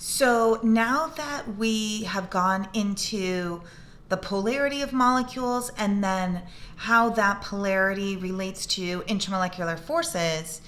So now that we have gone into the polarity of molecules and then how that polarity relates to intermolecular forces,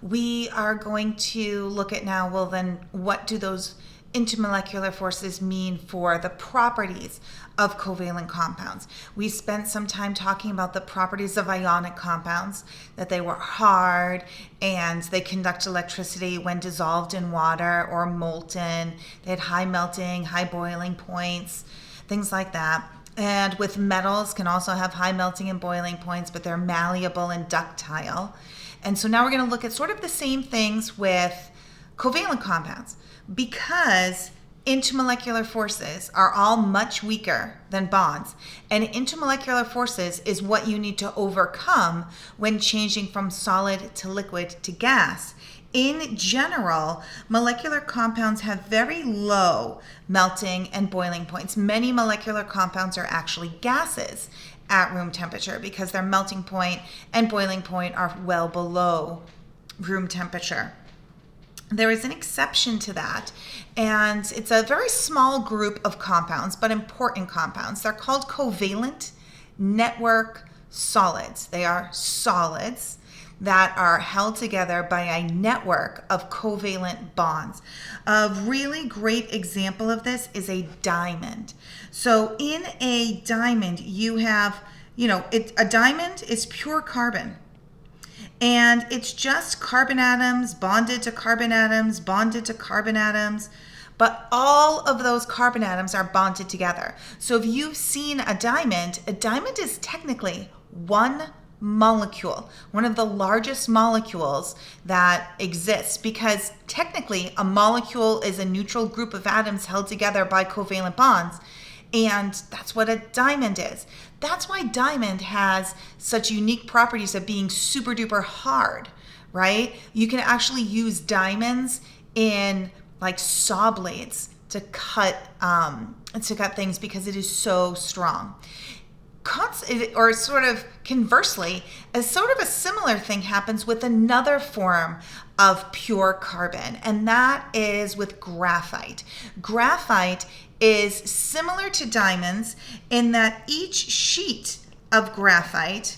we are going to look at now, well then, what do those intermolecular forces mean for the properties of covalent compounds? We spent some time talking about the properties of ionic compounds, that they were hard and they conduct electricity when dissolved in water or molten. They had high melting, high boiling points, things like that. And with metals can also have high melting and boiling points, but they're malleable and ductile. And so now we're going to look at sort of the same things with covalent compounds, because intermolecular forces are all much weaker than bonds. And intermolecular forces is what you need to overcome when changing from solid to liquid to gas. In general, molecular compounds have very low melting and boiling points. Many molecular compounds are actually gases at room temperature because their melting point and boiling point are well below room temperature. There is an exception to that, and it's a very small group of compounds, but important compounds. They're called covalent network solids. They are solids that are held together by a network of covalent bonds. A really great example of this is a diamond. So in a diamond, you have, a diamond is pure carbon. And it's just carbon atoms bonded to carbon atoms, bonded to carbon atoms. But all of those carbon atoms are bonded together. So if you've seen a diamond is technically one molecule, one of the largest molecules that exists, because technically a molecule is a neutral group of atoms held together by covalent bonds. And that's what a diamond is. That's why diamond has such unique properties of being super duper hard, right? You can actually use diamonds in like saw blades to cut things because it is so strong. Or sort of conversely, a sort of a similar thing happens with another form of pure carbon, and that is with graphite. Graphite is similar to diamonds in that each sheet of graphite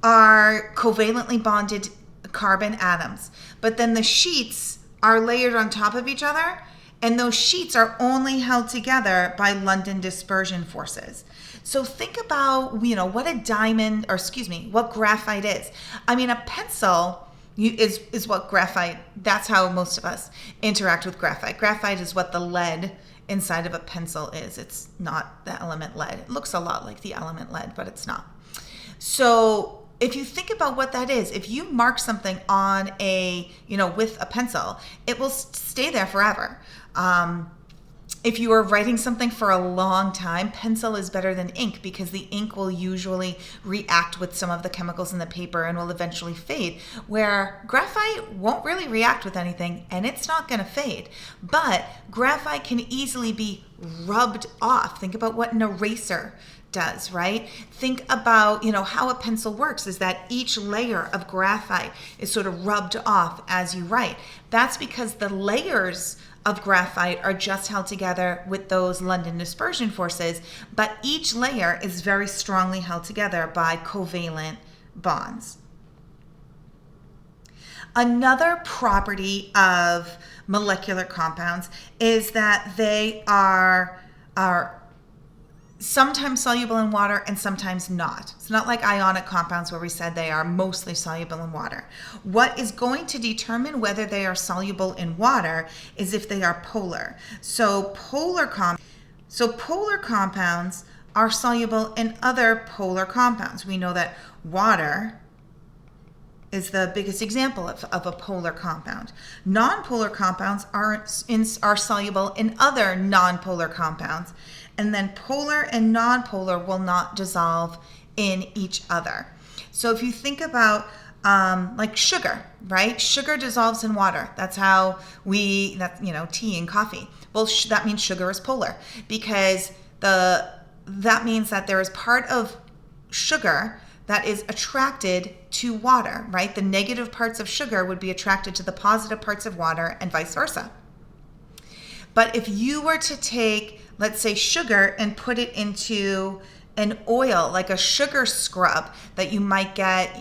are covalently bonded carbon atoms, but then the sheets are layered on top of each other, and those sheets are only held together by London dispersion forces. So think about, what graphite is. I mean, a pencil is what graphite, that's how most of us interact with graphite. Graphite is what the lead inside of a pencil is. It's not the element lead. It looks a lot like the element lead, but it's not. So if you think about what that is, if you mark something on with a pencil, it will stay there forever. If you are writing something for a long time, pencil is better than ink because the ink will usually react with some of the chemicals in the paper and will eventually fade, where graphite won't really react with anything and it's not going to fade. But graphite can easily be rubbed off. Think about what an eraser does, right? Think about, how a pencil works is that each layer of graphite is sort of rubbed off as you write. That's because the layers of graphite are just held together with those London dispersion forces, but each layer is very strongly held together by covalent bonds. Another property of molecular compounds is that they are sometimes soluble in water and sometimes not. It's not like ionic compounds where we said they are mostly soluble in water. What is going to determine whether they are soluble in water is if they are polar. So polar compounds are soluble in other polar compounds. We know that water is the biggest example of a polar compound. Non-polar compounds are soluble in other non-polar compounds. And then polar and non-polar will not dissolve in each other. So if you think about like sugar, right? Sugar dissolves in water. That's how tea and coffee. Well, that means sugar is polar because that means that there is part of sugar that is attracted to water, right? The negative parts of sugar would be attracted to the positive parts of water and vice versa. But if you were to take, let's say, sugar and put it into an oil, like a sugar scrub that you might get,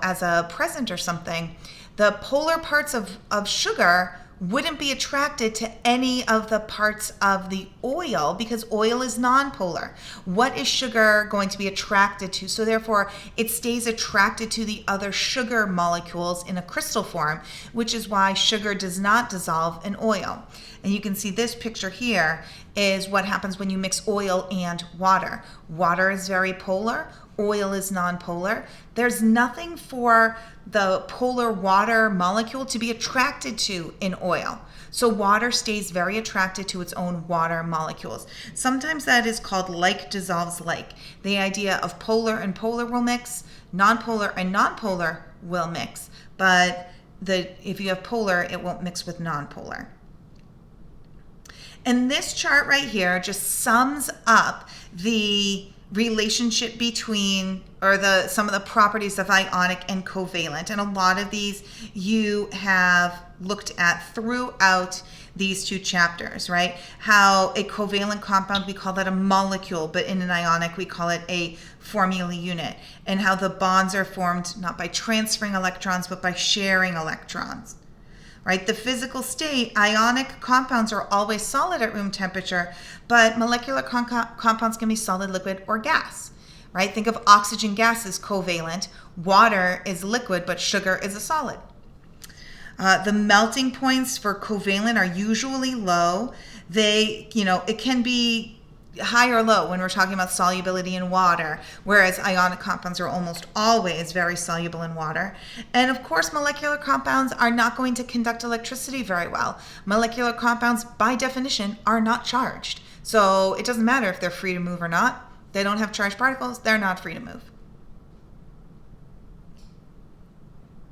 as a present or something, the polar parts of sugar wouldn't be attracted to any of the parts of the oil because oil is nonpolar. What is sugar going to be attracted to? So therefore, it stays attracted to the other sugar molecules in a crystal form, which is why sugar does not dissolve in oil. And you can see this picture here is what happens when you mix oil and water. Water is very polar. Oil is nonpolar. There's nothing for the polar water molecule to be attracted to in oil. So water stays very attracted to its own water molecules. Sometimes that is called like dissolves like. The idea of polar and polar will mix, nonpolar and nonpolar will mix. But if you have polar, it won't mix with nonpolar. And this chart right here just sums up the relationship between, or some of the properties of ionic and covalent. And a lot of these you have looked at throughout these two chapters, right? How a covalent compound, we call that a molecule, but in an ionic, we call it a formula unit. And how the bonds are formed not by transferring electrons, but by sharing electrons. Right? The physical state, ionic compounds are always solid at room temperature, but molecular compounds can be solid, liquid, or gas. Right? Think of oxygen gas as covalent. Water is liquid, but sugar is a solid. The melting points for covalent are usually low. It can be high or low when we're talking about solubility in water, whereas ionic compounds are almost always very soluble in water. And of course, molecular compounds are not going to conduct electricity very well. Molecular compounds, by definition, are not charged. So it doesn't matter if they're free to move or not. They don't have charged particles, they're not free to move.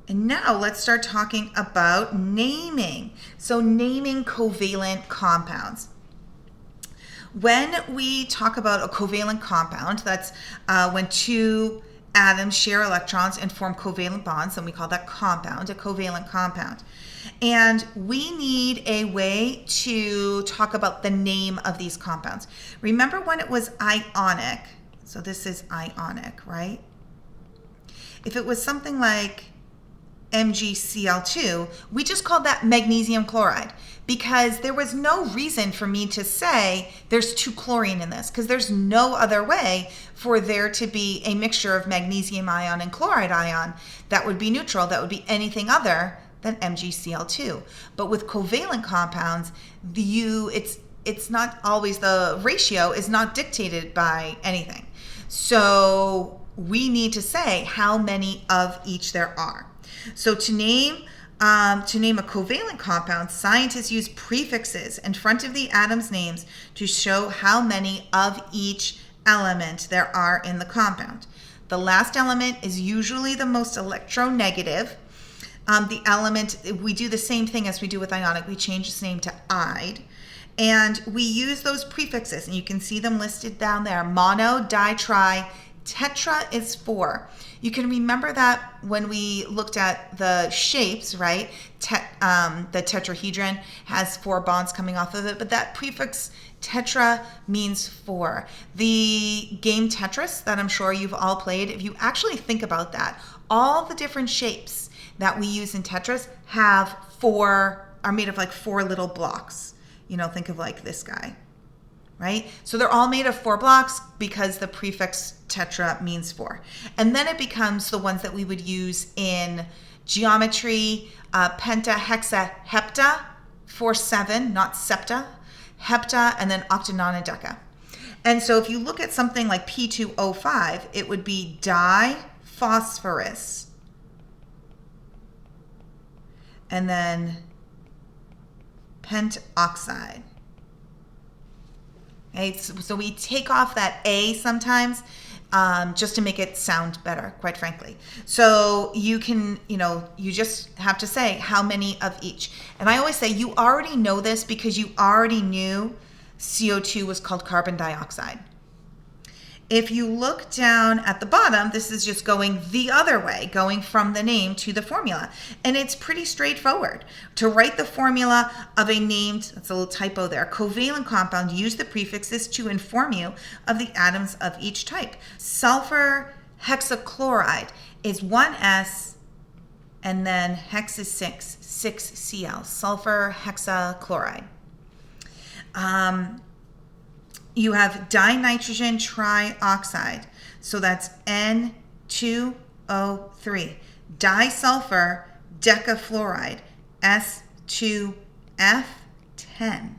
And now let's start talking about naming. So naming covalent compounds. When we talk about a covalent compound, that's when two atoms share electrons and form covalent bonds, and we call that compound, a covalent compound. And we need a way to talk about the name of these compounds. Remember when it was ionic, so this is ionic, right? If it was something like MgCl2, we just called that magnesium chloride because there was no reason for me to say there's 2 chlorine in this because there's no other way for there to be a mixture of magnesium ion and chloride ion that would be neutral, that would be anything other than MgCl2. But with covalent compounds, it's not always, the ratio is not dictated by anything. So we need to say how many of each there are. So to name a covalent compound, scientists use prefixes in front of the atoms' names to show how many of each element there are in the compound. The last element is usually the most electronegative. The element, we do the same thing as we do with ionic. We change its name to "ide." And we use those prefixes, and you can see them listed down there. Mono, di, tri, tetra is 4. You can remember that when we looked at the shapes, right? The tetrahedron has 4 bonds coming off of it, but that prefix tetra means 4. The game Tetris that I'm sure you've all played, if you actually think about that, all the different shapes that we use in Tetris are made of like 4 little blocks. Think of like this guy. Right? So they're all made of 4 blocks because the prefix tetra means 4. And then it becomes the ones that we would use in geometry, penta, hexa, hepta, 4, 7, not septa, hepta, and then octanonendeca. And so if you look at something like P2O5, it would be diphosphorus. And then pentoxide. Okay, so we take off that A sometimes just to make it sound better, quite frankly. So you can, you just have to say how many of each. And I always say you already know this because you already knew CO2 was called carbon dioxide. If you look down at the bottom, this is just going the other way, going from the name to the formula. And it's pretty straightforward. To write the formula of a named, that's a little typo there, covalent compound, use the prefixes to inform you of the atoms of each type. Sulfur hexachloride is 1S and then hex is 6Cl, sulfur hexachloride. You have dinitrogen trioxide, so that's N2O3. Disulfur decafluoride, S2F10.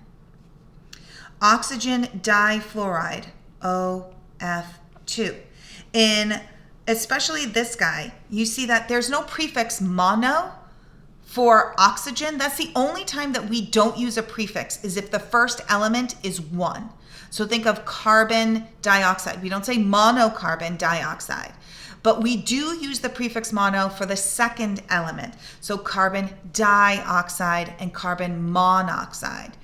Oxygen difluoride, OF2. In especially this guy, you see that there's no prefix mono for oxygen. That's the only time that we don't use a prefix, is if the first element is 1. So think of carbon dioxide. We don't say monocarbon dioxide, but we do use the prefix mono for the second element. So carbon dioxide and carbon monoxide.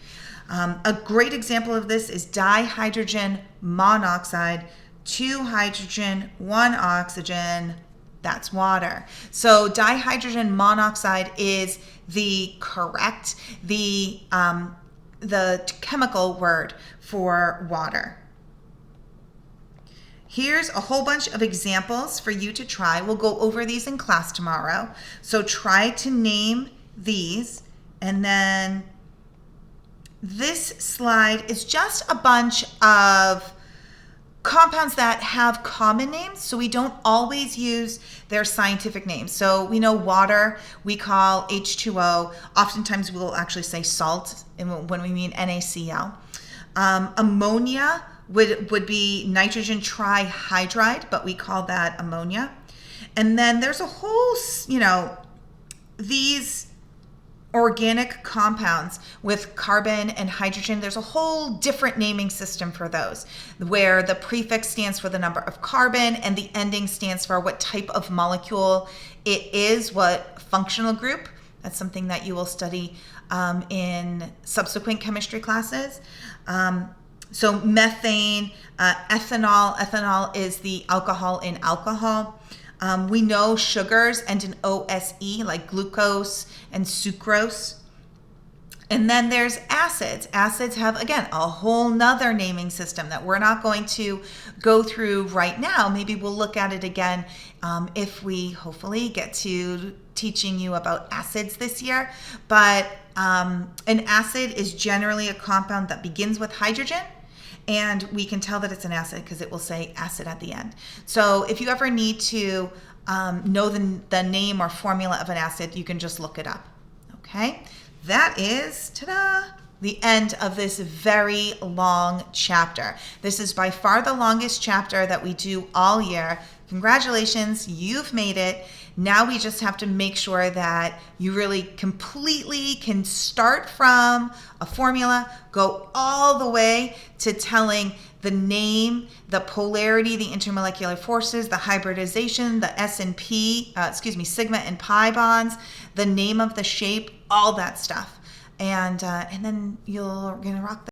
A great example of this is dihydrogen monoxide, 2 hydrogen, 1 oxygen, that's water. So dihydrogen monoxide is the correct, the chemical word for water. Here's a whole bunch of examples for you to try. We'll go over these in class tomorrow. So try to name these, and then this slide is just a bunch of compounds that have common names, so we don't always use their scientific names. So we know water, we call H2O. Oftentimes we'll actually say salt when we mean NaCl. Ammonia would be nitrogen trihydride, but we call that ammonia. And then there's a whole, these organic compounds with carbon and hydrogen, there's a whole different naming system for those, where the prefix stands for the number of carbon and the ending stands for what type of molecule it is, what functional group. That's something that you will study in subsequent chemistry classes. So methane, ethanol. Ethanol is the alcohol in alcohol. We know sugars end in OSE, like glucose and sucrose. And then there's acids. Acids have, again, a whole nother naming system that we're not going to go through right now. Maybe we'll look at it again if we hopefully get to teaching you about acids this year. But an acid is generally a compound that begins with hydrogen, and we can tell that it's an acid because it will say acid at the end. So if you ever need to know the name or formula of an acid, you can just look it up. Okay, that is, ta-da, the end of this very long chapter. This is by far the longest chapter that we do all year. Congratulations, you've made it. Now we just have to make sure that you really completely can start from a formula, go all the way to telling the name, the polarity, the intermolecular forces, the hybridization, the sigma and pi bonds, the name of the shape, all that stuff. And then you're gonna rock